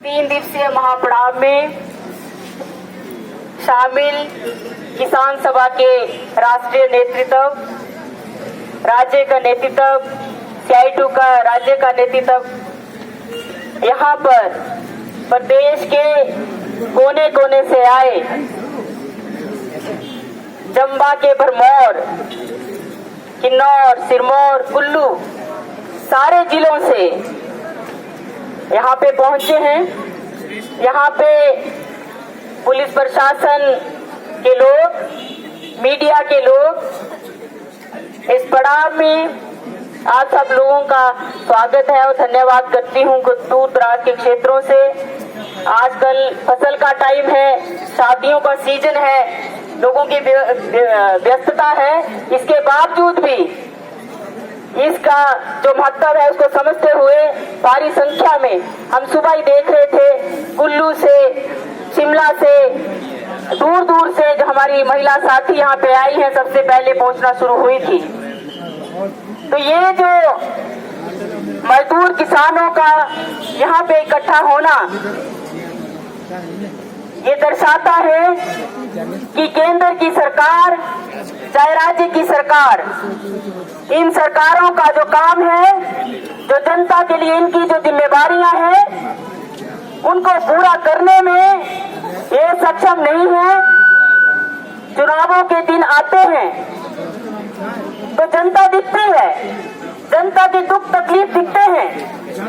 3 दिवसीय महापड़ाव में शामिल किसान सभा के राष्ट्रीय नेतृत्व, राज्य का नेतृत्व, CI2 का राज्य का नेतृत्व यहाँ पर प्रदेश के कोने कोने से आए, चंबा के भरमौर, किन्नौर, सिरमौर, कुल्लू सारे जिलों से यहाँ पे पहुंचे हैं। यहाँ पे पुलिस प्रशासन के लोग, मीडिया के लोग, इस पड़ाव में आप सब लोगों का स्वागत है और धन्यवाद करती हूँ। दूर दराज के क्षेत्रों से आजकल फसल का टाइम है, शादियों का सीजन है, लोगों की व्यस्तता है, इसके बावजूद भी इसका जो महत्व है उसको समझते हुए भारी संख्या में हम सुबह ही देख रहे थे, कुल्लू से, शिमला से, दूर दूर से जो हमारी महिला साथी यहाँ पे आई हैं, सबसे पहले पहुंचना शुरू हुई थी। तो ये जो मजदूर किसानों का यहाँ पे इकट्ठा होना, ये दर्शाता है कि केंद्र की सरकार चाहे राज्य की सरकार, इन सरकारों का जो काम है, जो जनता के लिए इनकी जो जिम्मेदारियां हैं, उनको पूरा करने में ये सक्षम नहीं है। चुनावों के दिन आते हैं तो जनता दिखती है, जनता की दुख तकलीफ दिखते हैं,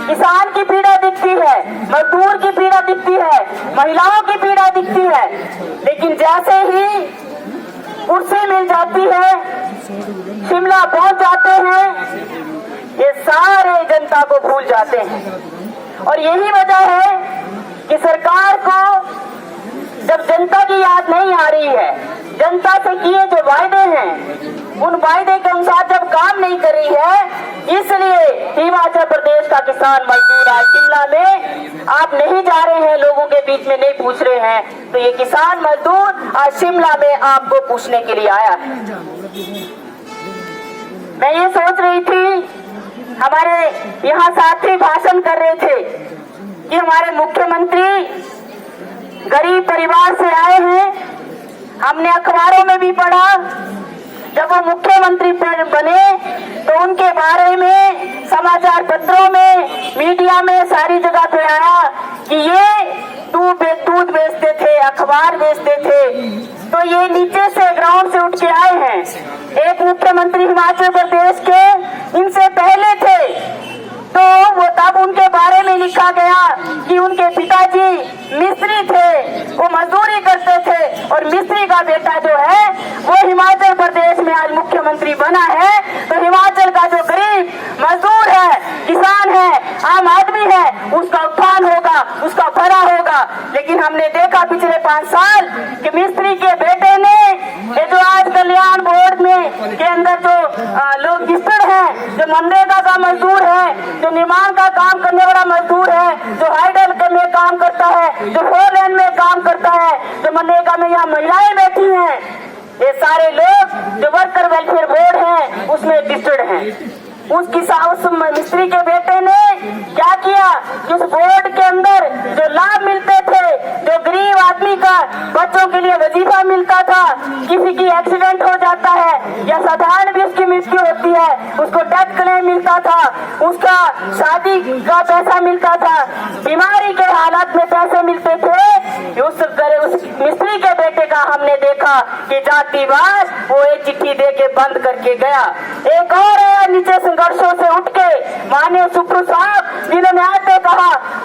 किसान की पीड़ा दिखती है, मजदूर की पीड़ा दिखती है, महिलाओं की पीड़ा दिखती है, लेकिन जैसे ही कुर्सी मिल जाती है, शिमला पहुंच जाते हैं, ये सारे जनता को भूल जाते हैं। और यही वजह है कि सरकार को जब जनता की याद नहीं आ रही है, जनता से किए जो वायदे हैं, उन वायदे के अनुसार जब काम नहीं कर रही है, इसलिए हिमाचल प्रदेश का किसान मजदूर आज शिमला में आप नहीं जा रहे हैं, लोगों के बीच में नहीं पूछ रहे हैं, तो ये किसान मजदूर आज शिमला में आपको पूछने के लिए आया है। मैं ये सोच रही थी, हमारे यहाँ साथी भाषण कर रहे थे कि हमारे मुख्यमंत्री गरीब परिवार से आए हैं। हमने अखबारों में भी पढ़ा, जब वो मुख्यमंत्री बने तो उनके बारे में समाचार पत्रों में, मीडिया में सारी जगह पे आया कि ये दूध बेचते थे, अखबार बेचते थे। तो ये नीचे से ग्राउंड से उठ के आए हैं। एक मुख्यमंत्री हिमाचल प्रदेश के इनसे पहले थे, तो वो तब उनके बारे में लिखा गया कि उनके पिताजी मिस्त्री थे, वो मजदूरी करते थे, और मिस्त्री का बेटा जो है वो हिमाचल प्रदेश में आज मुख्यमंत्री बना है। तो हिमाचल का जो गरीब मजदूर है, किसान है, आम आदमी है, उसका उत्थान होगा, उसका भला होगा। लेकिन हमने देखा पिछले 5 साल कि मिस्त्री के बेटे ने, ये जो आज कल्याण बोर्ड में के अंदर जो लोग लिस्टेड हैं, जो मनरेगा का मजदूर है, जो निर्माण का काम करने वाला मजदूर है, जो हाइडल में काम करता है, जो 4 लेन में काम करता है, जो मनरेगा में यहाँ महिलाएं बैठी हैं, ये सारे लोग जो वर्कर वेलफेयर बोर्ड है उसमें लिस्टेड हैं। उस मिस्त्री के बेटे ने क्या किया कि उस बोर्ड के अंदर जो लाभ मिलते थे, जो गरीब आदमी का बच्चों के लिए वजीफा मिलता था, किसी की एक्सीडेंट हो जाता है या साधारण भी उसकी मृत्यु होती है, उसको डेथ क्लेम मिलता था, उसका शादी का पैसा मिलता था, बीमारी के हालात में पैसे मिलते थे, उस मिस्त्री के बेटे का हमने देखा कि जातिवाद वो एक चिट्ठी दे के बंद करके गया। एक और है नीचे संघर्षों से उठ के माननीय सुप्रू साहब, जिन्होंने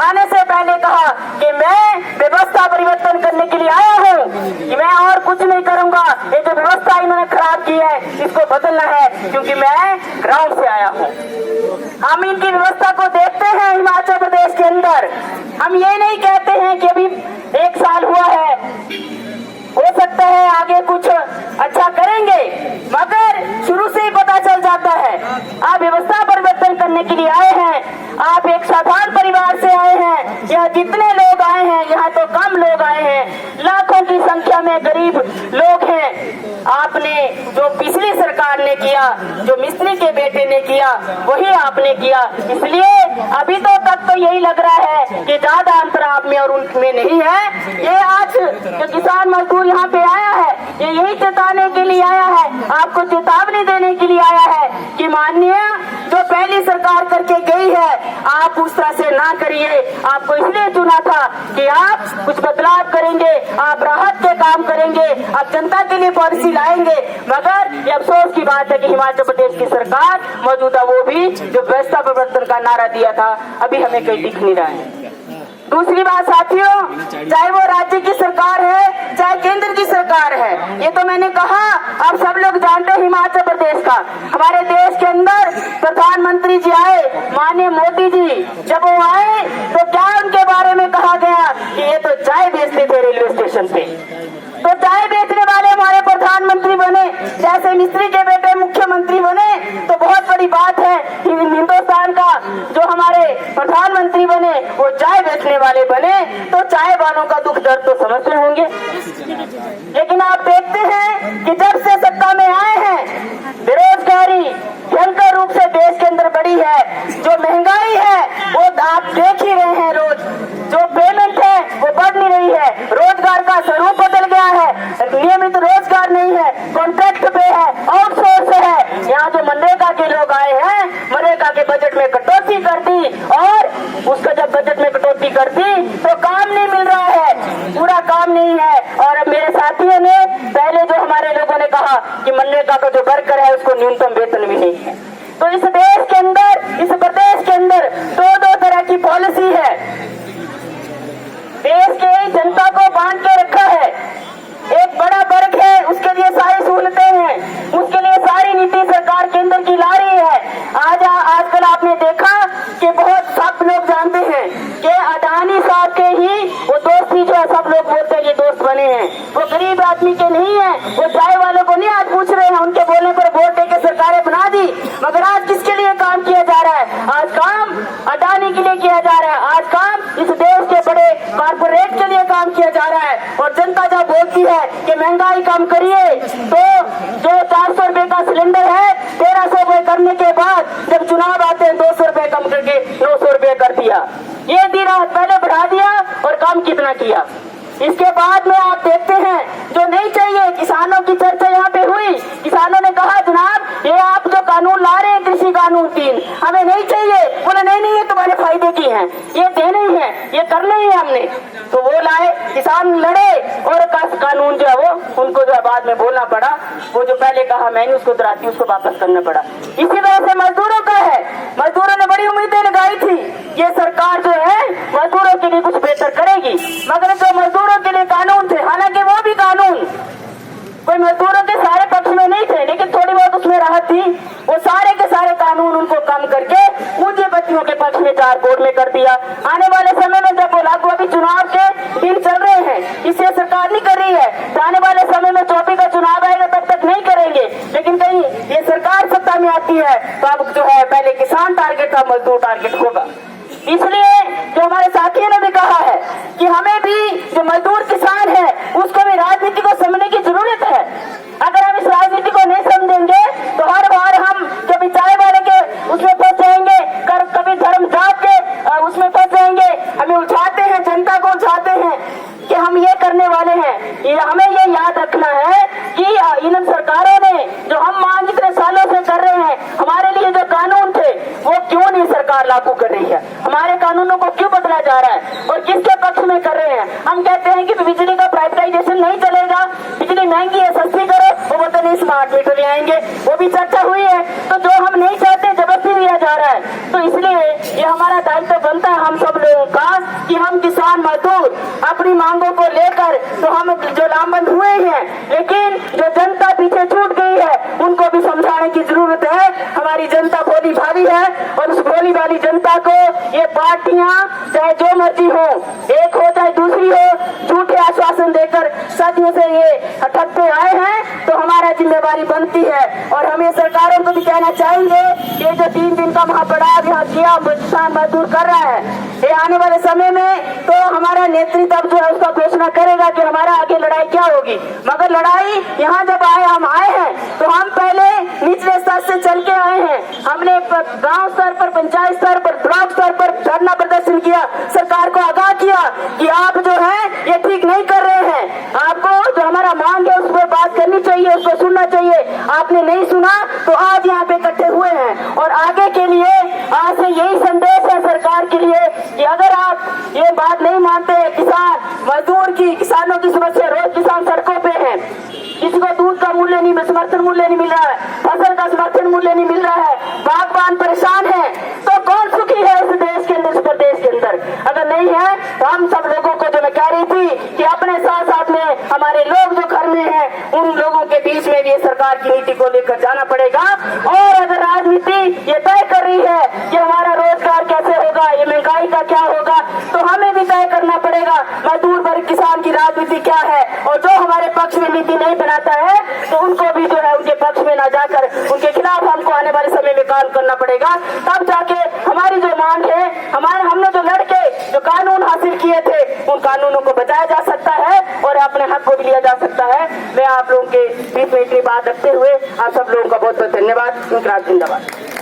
आने से पहले कहा कि मैं व्यवस्था परिवर्तन करने के लिए आया हूँ, कि मैं और कुछ नहीं करूंगा, ये जो व्यवस्था इन्होंने खराब की है इसको बदलना है, क्योंकि मैं ग्राउंड से आया हूँ। हम इनकी व्यवस्था को देखते हैं हिमाचल प्रदेश के अंदर। हम ये नहीं कहते हैं कि अभी 1 साल हुआ है, हो सकता है आगे कुछ अच्छा करेंगे, मगर शुरू से ही पता चल जाता है आप व्यवस्था परिवर्तन करने करने के लिए आए हैं। आप एक साधारण परिवार से आए हैं। यहाँ जितने लोग आए हैं, यहाँ तो कम लोग आए हैं, लाखों की संख्या में गरीब लोग हैं। आपने जो पिछली सरकार ने किया, जो मिस्त्री के बेटे ने किया, वही आपने किया। इसलिए अभी तो तक तो यही लग रहा है कि ज्यादा अंतर आप में और उनमें नहीं है। ये आज जो किसान मजदूर यहाँ पे आया है, ये यही चेताने के लिए आया है, आपको चेतावनी देने के लिए आया है कि माननीय जो पहली सरकार करके गई है, आप उस तरह से ना करिए। आपको इसलिए चुना था कि आप कुछ बदलाव करेंगे, आप राहत के काम करेंगे, आप जनता के लिए पॉलिसी लाएंगे। मगर ये अफसोस की बात है कि हिमाचल प्रदेश की सरकार मौजूदा, वो भी जो व्यवस्था परिवर्तन का नारा दिया था, अभी हमें कहीं दिख नहीं रहा है। दूसरी बात साथियों, चाहे वो राज्य की सरकार है, चाहे केंद्र की सरकार है, ये तो मैंने कहा, आप सब लोग जानते हैं हिमाचल प्रदेश का। हमारे देश के अंदर प्रधानमंत्री जी आए, माननीय मोदी जी, जब वो आए तो क्या उनके बारे में कहा गया कि ये तो चाय बेचते थे रेलवे स्टेशन पे। तो चाय बेचने वाले हमारे प्रधानमंत्री बने, जैसे मिस्त्री के बेटे मुख्यमंत्री बने, तो बहुत बड़ी बात है। हिंदुस्तान का जो हमारे प्रधानमंत्री बने, वो चाय बेचने वाले बने, तो चाय वालों का दुख दर्द तो समझते होंगे। लेकिन आप देखते हैं कि जब से सत्ता में आए हैं, बेरोजगारी भयंकर रूप से देश के अंदर बढ़ी है। जो महंगाई है वो आप देख ही रहे हैं, रोज जो पेमेंट है वो बढ़ नहीं रही है। रोजगार का स्वरूप बदल गया है, नियमित रोजगार नहीं है, कॉन्ट्रैक्ट पे है, आउटसोर्स है। यहाँ जो मनरेगा के लोग आए हैं, मनरेगा के बजट में कटौती कर दी, और उसका जब बजट में कटौती कर दी तो काम नहीं मिल रहा है, पूरा काम नहीं है। और अब मेरे साथियों ने पहले जो हमारे लोगों ने कहा कि मनरेगा का जो वर्कर है उसको न्यूनतम वेतन भी नहीं है। तो इस देश के अंदर, इस प्रदेश के अंदर दो तरह की पॉलिसी है। देश के जनता को बांध के रखा है। एक बड़ा वर्ग है, उसके लिए सारी सहूलतें हैं, उसके लिए सारी नीति सरकार केंद्र की ला रही है। आजकल आपने देखा कि बहुत सब लोग जानते हैं कि अडानी साहब के ही वो दोस्ती जो है, सब लोग बोलते हैं ये दोस्त बने हैं, वो गरीब आदमी के नहीं है, वो चाय वालों को नहीं आज पूछ रहे हैं। उनके बोलने पर वोट देकर सरकारें बना दी, मगर आज किसके लिए काम किया जा रहा है? आज काम अडानी के लिए किया जा रहा है, आज काम इस देश के बड़े कारपोरेट के लिए काम किया जा रहा है। और जनता जब बोलती है कि महंगाई कम करिए, तो जो 400 रुपए का सिलेंडर है 1300 रुपए करने के बाद जब चुनाव आते हैं 200 रुपए कम करके 900 रुपए कर दिया। ये दी रात पहले बढ़ा दिया और काम कितना किया। इसके बाद में आप देखते हैं जो नहीं चाहिए, किसानों की चर्चा यहाँ पे हुई। किसानों ने कहा जनाब ये आप जो कानून ला रहे हैं, कृषि कानून 3, हमें नहीं चाहिए। बोले नहीं ये तुम्हारे फायदे की हैं, ये देने ही है, ये करने ही है हमने। तो वो लाए, किसान लड़े और कानून जो है वो उनको जो बाद में बोलना पड़ा। वो जो पहले कहा मैंने उसको दराती, उसको वापस करना पड़ा। इसी वजह से मजदूरों का है, मजदूरों ने बड़ी उम्मीदें लगाई थी ये सरकार जो है मजदूरों के लिए कुछ बेहतर करेगी, मगर जो मजदूरों के लिए कानून थे, हालांकि वो भी कानून कोई मजदूरों के सारे पक्ष में नहीं थे, लेकिन थोड़ी बहुत उसमें राहत थी। वो सारे के सारे कानून उनको कम करके पूंजीपतियों के पक्ष में 4 कोड में कर दिया। आने वाले समय में जब वो लागू, अभी चुनाव के दिन चल रहे हैं, इससे सरकार नहीं कर रही है, तो आने वाले समय में 24 का चुनाव आएगा तब तक नहीं करेंगे। लेकिन कहीं ये सरकार सत्ता में आती है तो अब जो है पहले किसान टारगेट था, मजदूर टारगेट होगा। इसलिए जो हमारे साथियों ने भी कहा है कि हमें भी जो मजदूर किसान है उसको भी राजनीति को समझने की जरूरत है। अगर हम इस राजनीति को नहीं समझेंगे तो हर बार हम कभी चाय वाले के उसमें फंस जाएंगे, कभी धर्म जात के उसमें फंस जाएंगे। हमें उलझाते हैं, जनता को उलझाते हैं कि हम ये करने वाले हैं। हमें ये याद रखना है कि इन सरकारों ने जो हम मांग इतने सालों से कर रहे हैं, हमारे लिए जो कानून थे वो क्यों नहीं सरकार लागू कर रही है, हमारे कानूनों को क्यों बदला जा रहा है और किसके पक्ष में कर रहे हैं। हम कहते हैं कि बिजली का प्राइवेटाइजेशन नहीं चलेगा, बिजली महंगी है सस्ती करो, वो बोलते नहीं स्मार्ट मीटर ले आएंगे, वो भी चर्चा हुई है। तो जो हम नहीं चाहते जबरदस्ती दिया जा रहा है। तो इसलिए ये हमारा दायित्व बनता है हम सब लोगों का कि हम किसान मजदूर अपनी मांगों को लेकर तो हम जो लामबंद हुए हैं, लेकिन जो जनता पीछे छूट गई है उनको भी समझाने की जरूरत है। हमारी जनता भोली भाली है और उस भोली भाली जनता को ये पार्टियां चाहे जो मर्जी हो, एक हो चाहे दूसरी हो, झूठे आश्वासन देकर सदियों से ये हटकते आए हैं। तो हमारा जिम्मेवारी बनती है। और हमें सरकारों को भी कहना चाहेंगे कि ये जो 3 दिन का महापड़ाव यहाँ किया किसान मजदूर कर रहा है, ये आने वाले समय में तो हमारा नेतृत्व जो है उसका घोषणा करेगा कि हमारा आगे लड़ाई क्या होगी। मगर लड़ाई यहाँ जब हम आए हैं तो हम पहले निचले स्तर से चल के आए हैं। हमने गांव स्तर पर, पंचायत स्तर पर, ब्लॉक स्तर पर धरना प्रदर्शन किया, सरकार को आगाह किया कि आप जो है ये ठीक नहीं कर रहे हैं, आपको जो हमारा मांग है उस पर बात करनी चाहिए, उसको सुनना चाहिए। आपने नहीं सुना तो आज यहाँ पे इकट्ठे हुए हैं। और आगे के लिए आज से यही संदेश है सरकार के लिए कि अगर आप ये बात नहीं मानते हैं, किसान मजदूर की, किसानों की समस्या, रोज किसान सड़कों पे हैं, किसी को दूध का मूल्य नहीं, समर्थन मूल्य नहीं मिल रहा है, फसल का समर्थन मूल्य नहीं मिल रहा है, बागबान परेशान है, तो कौन सुखी है इस देश के अंदर, इस प्रदेश के अंदर? अगर नहीं है तो हम सब लोगों को, जो मैं कह रही थी कि अपने साथ साथ में हमारे लोग जो घर में हैं उन लोगों के बीच में भी सरकार की नीति को लेकर जाना पड़ेगा। और अगर राजनीति ये तय कर रही है कि हमारा रोजगार कैसे होगा, ये महंगाई का क्या होगा, तो हमें भी तय करना पड़ेगा मजदूर वर्ग किसान की राजनीति क्या है। और जो हमारे पक्ष में नीति नहीं बनाता है तो उनको भी जो है उनके पक्ष में ना जाकर उनके खिलाफ हमको आने वाले समय में काम करना पड़ेगा। तब जाके हमारी जो मांग है, हमने जो लड़के जो कानून हासिल किए थे उन कानूनों को बचाया जा सकता है और अपने हक को भी लिया जा सकता है। मैं आप लोगों के बीच में इतनी बात रखते हुए आप सब लोगों का बहुत बहुत धन्यवाद। जिंदाबाद।